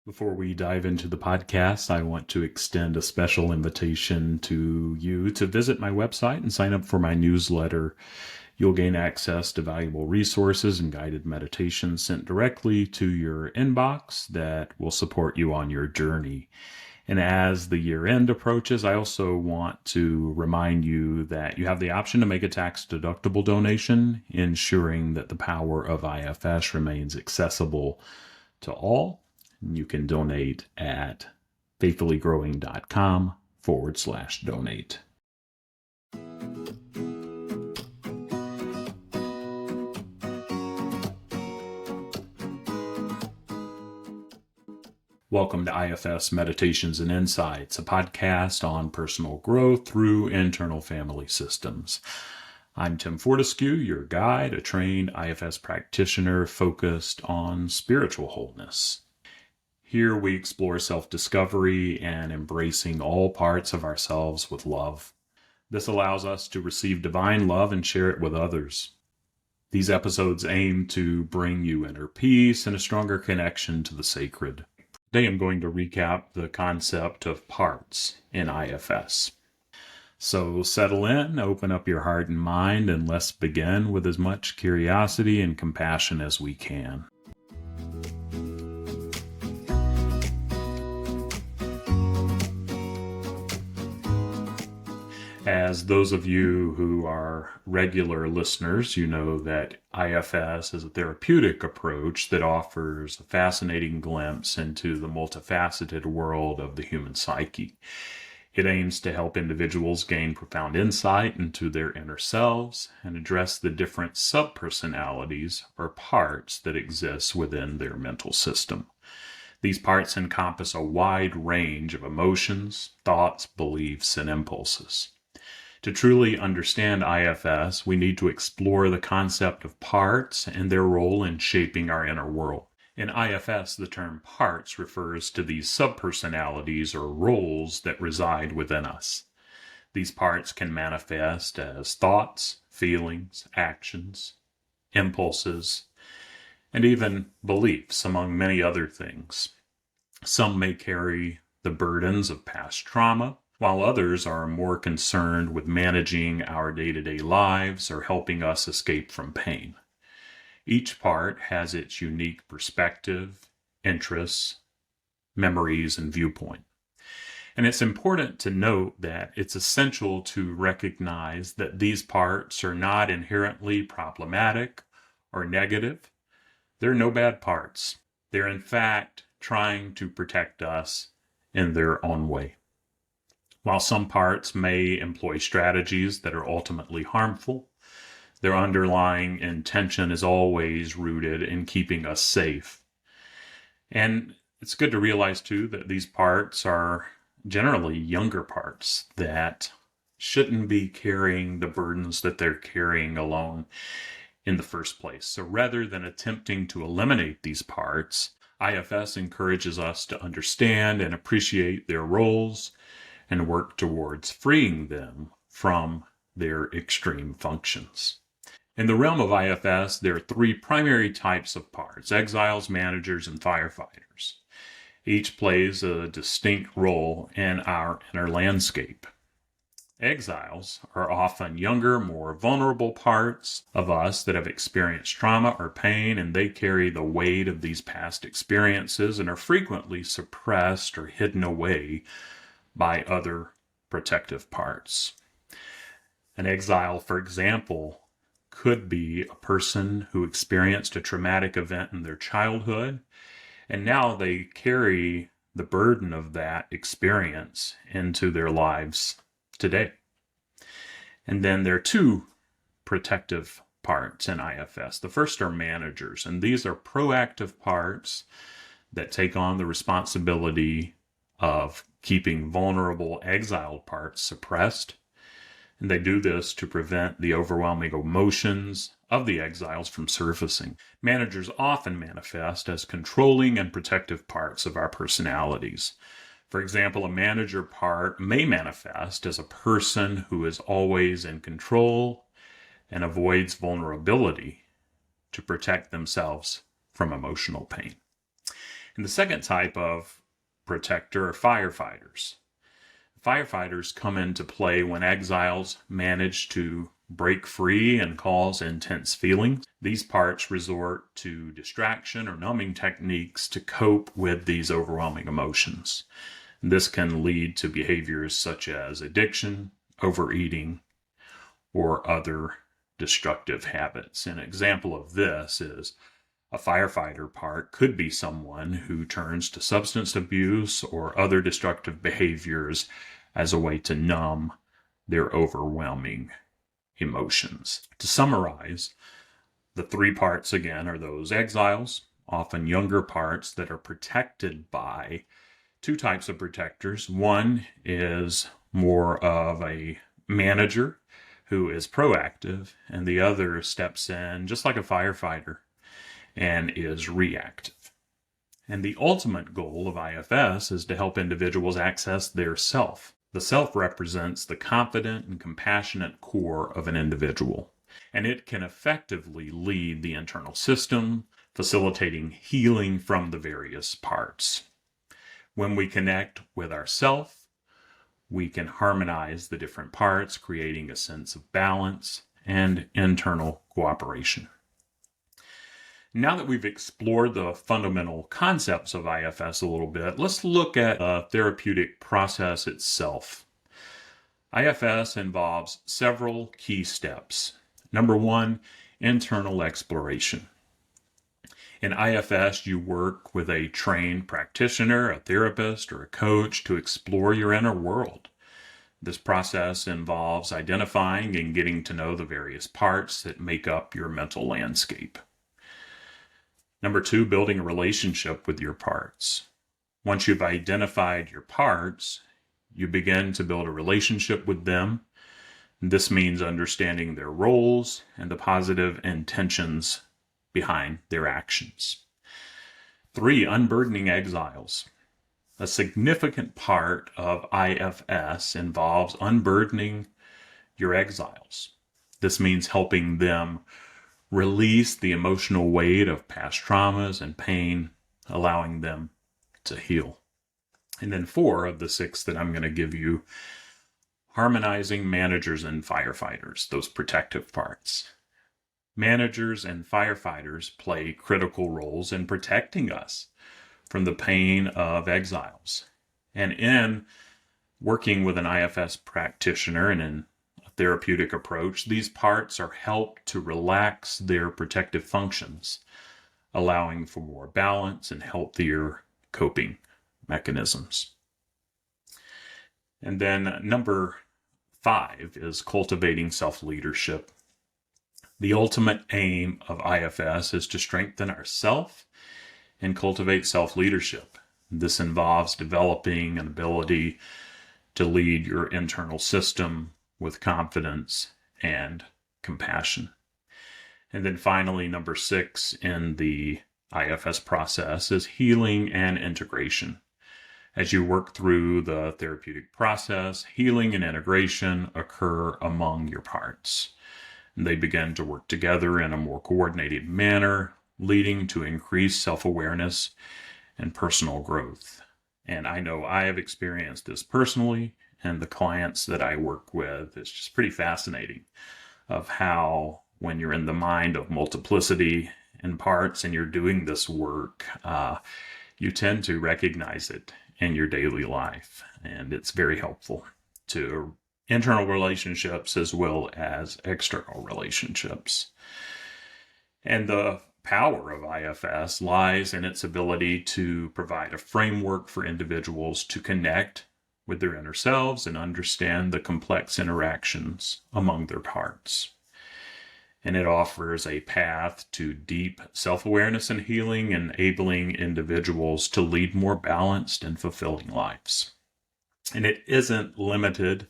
Before we dive into the podcast, I want to extend a special invitation to you to visit my website and sign up for my newsletter. You'll gain access to valuable resources and guided meditations sent directly to your inbox that will support you on your journey. And as the year end approaches, I also want to remind you that you have the option to make a tax-deductible donation, ensuring that the power of IFS remains accessible to all. You can donate at faithfullygrowing.com/donate. Welcome to IFS Meditations and Insights, a podcast on personal growth through internal family systems. I'm Tim Fortescue, your guide, a trained IFS practitioner focused on spiritual wholeness. Here we explore self-discovery and embracing all parts of ourselves with love. This allows us to receive divine love and share it with others. These episodes aim to bring you inner peace and a stronger connection to the sacred. Today I'm going to recap the concept of parts in IFS. So settle in, open up your heart and mind, and let's begin with as much curiosity and compassion as we can. As those of you who are regular listeners, you know that IFS is a therapeutic approach that offers a fascinating glimpse into the multifaceted world of the human psyche. It aims to help individuals gain profound insight into their inner selves and address the different subpersonalities or parts that exist within their mental system. These parts encompass a wide range of emotions, thoughts, beliefs, and impulses. To truly understand IFS, we need to explore the concept of parts and their role in shaping our inner world. In IFS, the term parts refers to these subpersonalities or roles that reside within us. These parts can manifest as thoughts, feelings, actions, impulses, and even beliefs, among many other things. Some may carry the burdens of past trauma, while others are more concerned with managing our day-to-day lives or helping us escape from pain. Each part has its unique perspective, interests, memories, and viewpoint. And it's important to note that it's essential to recognize that these parts are not inherently problematic or negative. There are no bad parts. They're in fact trying to protect us in their own way. While some parts may employ strategies that are ultimately harmful, their underlying intention is always rooted in keeping us safe. And it's good to realize, too, that these parts are generally younger parts that shouldn't be carrying the burdens that they're carrying alone in the first place. So rather than attempting to eliminate these parts, IFS encourages us to understand and appreciate their roles and work towards freeing them from their extreme functions. In the realm of IFS, there are three primary types of parts: exiles, managers, and firefighters. Each plays a distinct role in our inner landscape. Exiles are often younger, more vulnerable parts of us that have experienced trauma or pain, and they carry the weight of these past experiences and are frequently suppressed or hidden away by other protective parts. An exile, for example, could be a person who experienced a traumatic event in their childhood, and now they carry the burden of that experience into their lives today. And then there are two protective parts in IFS. The first are managers, and these are proactive parts that take on the responsibility of keeping vulnerable exiled parts suppressed. And they do this to prevent the overwhelming emotions of the exiles from surfacing. Managers often manifest as controlling and protective parts of our personalities. For example, a manager part may manifest as a person who is always in control and avoids vulnerability to protect themselves from emotional pain. And the second type of protector are firefighters. Firefighters come into play when exiles manage to break free and cause intense feelings. These parts resort to distraction or numbing techniques to cope with these overwhelming emotions. This can lead to behaviors such as addiction, overeating, or other destructive habits. An example of this is a firefighter part could be someone who turns to substance abuse or other destructive behaviors as a way to numb their overwhelming emotions. To summarize, the three parts again are those exiles, often younger parts that are protected by two types of protectors. One is more of a manager who is proactive, and the other steps in just like a firefighter and is reactive. And the ultimate goal of IFS is to help individuals access their self. The self represents the confident and compassionate core of an individual, and it can effectively lead the internal system, facilitating healing from the various parts. When we connect with ourself, we can harmonize the different parts, creating a sense of balance and internal cooperation. Now that we've explored the fundamental concepts of IFS a little bit, let's look at the therapeutic process itself. IFS involves several key steps. Number one, internal exploration. In IFS, you work with a trained practitioner, a therapist, or a coach to explore your inner world. This process involves identifying and getting to know the various parts that make up your mental landscape. Number two, building a relationship with your parts. Once you've identified your parts, you begin to build a relationship with them. This means understanding their roles and the positive intentions behind their actions. Three, unburdening exiles. A significant part of IFS involves unburdening your exiles. This means helping them release the emotional weight of past traumas and pain, allowing them to heal. And then four of the six that I'm going to give you, harmonizing managers and firefighters, those protective parts. Managers and firefighters play critical roles in protecting us from the pain of exiles. And in working with an IFS practitioner and in therapeutic approach, these parts are helped to relax their protective functions, allowing for more balance and healthier coping mechanisms. And then number 5 is cultivating self-leadership. The ultimate aim of IFS is to strengthen ourself and cultivate self-leadership. This involves developing an ability to lead your internal system with confidence and compassion. And then finally, number 6 in the IFS process is healing and integration. As you work through the therapeutic process, healing and integration occur among your parts. And they begin to work together in a more coordinated manner, leading to increased self-awareness and personal growth. And I know I have experienced this personally, and the clients that I work with, it's just pretty fascinating of how when you're in the mind of multiplicity in parts and you're doing this work, you tend to recognize it in your daily life. And it's very helpful to internal relationships as well as external relationships. And the power of IFS lies in its ability to provide a framework for individuals to connect with their inner selves and understand the complex interactions among their parts. And it offers a path to deep self-awareness and healing, enabling individuals to lead more balanced and fulfilling lives. And it isn't limited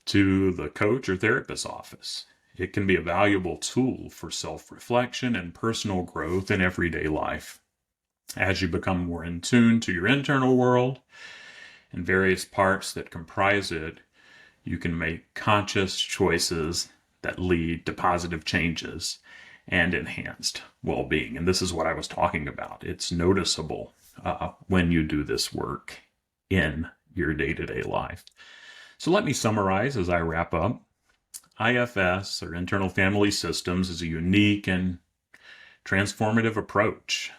to the coach or therapist's office. It can be a valuable tool for self-reflection and personal growth in everyday life. As you become more in tune to your internal world and various parts that comprise it, you can make conscious choices that lead to positive changes and enhanced well-being. And this is what I was talking about. It's noticeable when you do this work in your day-to-day life. So let me summarize as I wrap up. IFS, or Internal Family Systems, is a unique and transformative approach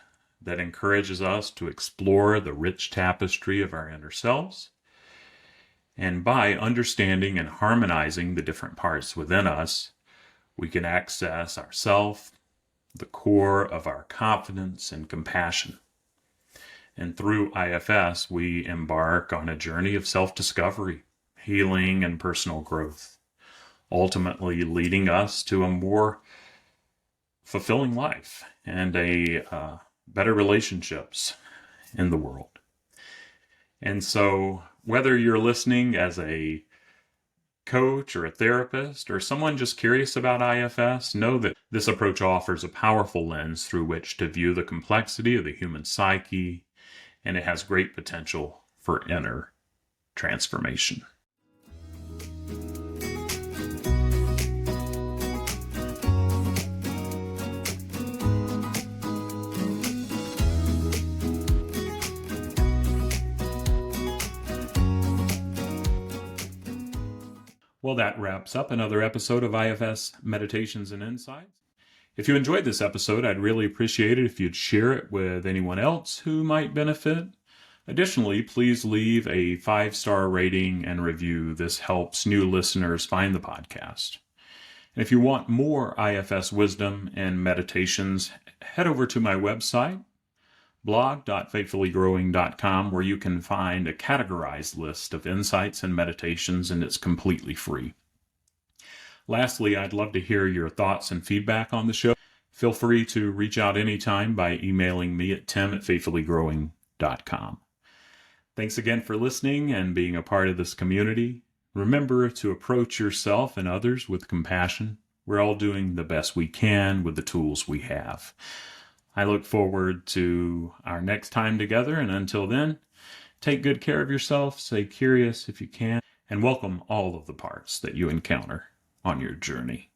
that encourages us to explore the rich tapestry of our inner selves. And by understanding and harmonizing the different parts within us, we can access ourself, the core of our confidence and compassion. And through IFS, we embark on a journey of self-discovery, healing, and personal growth, ultimately leading us to a more fulfilling life and better relationships in the world. And so whether you're listening as a coach or a therapist or someone just curious about IFS, know that this approach offers a powerful lens through which to view the complexity of the human psyche, and it has great potential for inner transformation. Well, that wraps up another episode of IFS Meditations and Insights. If you enjoyed this episode, I'd really appreciate it if you'd share it with anyone else who might benefit. Additionally, please leave a 5-star rating and review. This helps new listeners find the podcast. And if you want more IFS wisdom and meditations, head over to my website, blog.faithfullygrowing.com, where you can find a categorized list of insights and meditations, and it's completely free. Lastly, I'd love to hear your thoughts and feedback on the show. Feel free to reach out anytime by emailing me at tim@faithfullygrowing.com. Thanks again for listening and being a part of this community. Remember to approach yourself and others with compassion. We're all doing the best we can with the tools we have. I look forward to our next time together, and until then, take good care of yourself, stay curious if you can, and welcome all of the parts that you encounter on your journey.